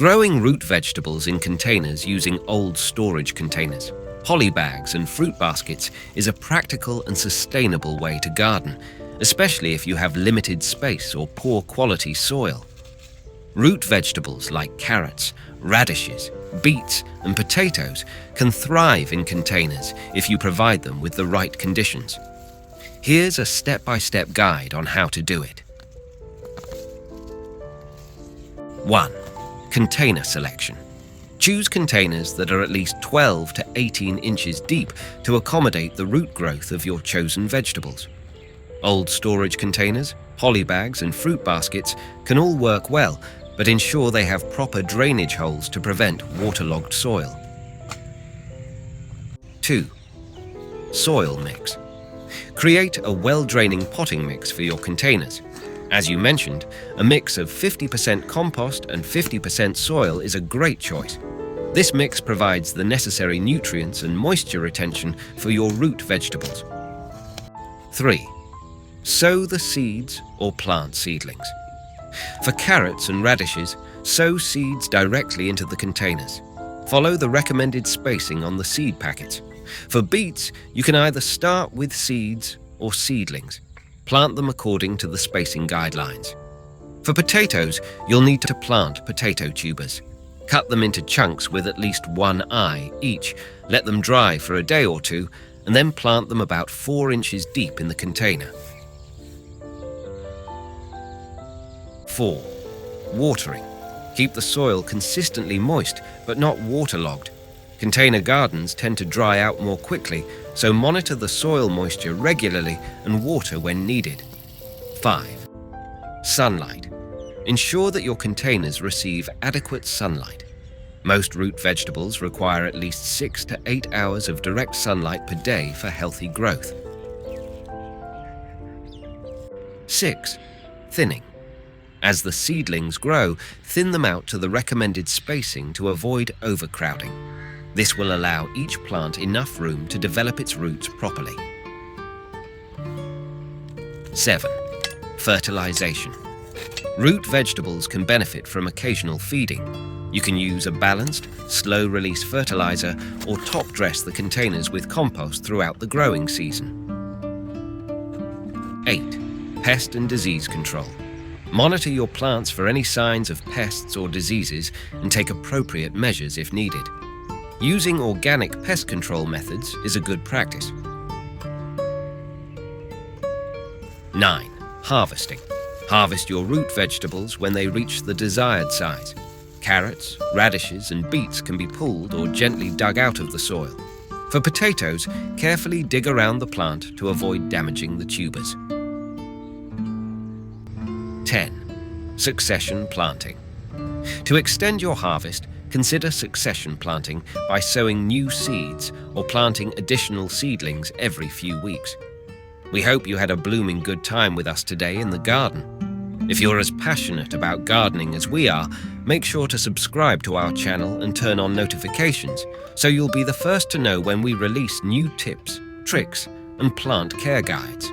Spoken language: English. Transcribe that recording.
Growing root vegetables in containers using old storage containers, poly bags and fruit baskets is a practical and sustainable way to garden, especially if you have limited space or poor quality soil. Root vegetables like carrots, radishes, beets and potatoes can thrive in containers if you provide them with the right conditions. Here's a step-by-step guide on how to do it. 1. Container selection. Choose containers that are at least 12 to 18 inches deep to accommodate the root growth of your chosen vegetables. Old storage containers, poly bags and fruit baskets can all work well, but ensure they have proper drainage holes to prevent waterlogged soil. 2. Soil mix. Create a well-draining potting mix for your containers. As you mentioned, a mix of 50% compost and 50% soil is a great choice. This mix provides the necessary nutrients and moisture retention for your root vegetables. 3. Sow the seeds or plant seedlings. For carrots and radishes, sow seeds directly into the containers. Follow the recommended spacing on the seed packets. For beets, you can either start with seeds or seedlings. Plant them according to the spacing guidelines. For potatoes, you'll need to plant potato tubers. Cut them into chunks with at least one eye each, let them dry for a day or two, and then plant them about 4 inches deep in the container. 4. Watering. Keep the soil consistently moist, but not waterlogged. Container gardens tend to dry out more quickly, so monitor the soil moisture regularly and water when needed. 5. Sunlight. Ensure that your containers receive adequate sunlight. Most root vegetables require at least 6 to 8 hours of direct sunlight per day for healthy growth. 6. Thinning. As the seedlings grow, thin them out to the recommended spacing to avoid overcrowding. This will allow each plant enough room to develop its roots properly. 7. Fertilization. Root vegetables can benefit from occasional feeding. You can use a balanced, slow-release fertilizer or top-dress the containers with compost throughout the growing season. 8. Pest and disease control. Monitor your plants for any signs of pests or diseases and take appropriate measures if needed. Using organic pest control methods is a good practice. 9. Harvesting. Harvest your root vegetables when they reach the desired size. Carrots, radishes and beets can be pulled or gently dug out of the soil. For potatoes, carefully dig around the plant to avoid damaging the tubers. 10. Succession planting. To extend your harvest, consider succession planting by sowing new seeds or planting additional seedlings every few weeks. We hope you had a blooming good time with us today in the garden. If you're as passionate about gardening as we are, make sure to subscribe to our channel and turn on notifications so you'll be the first to know when we release new tips, tricks, and plant care guides.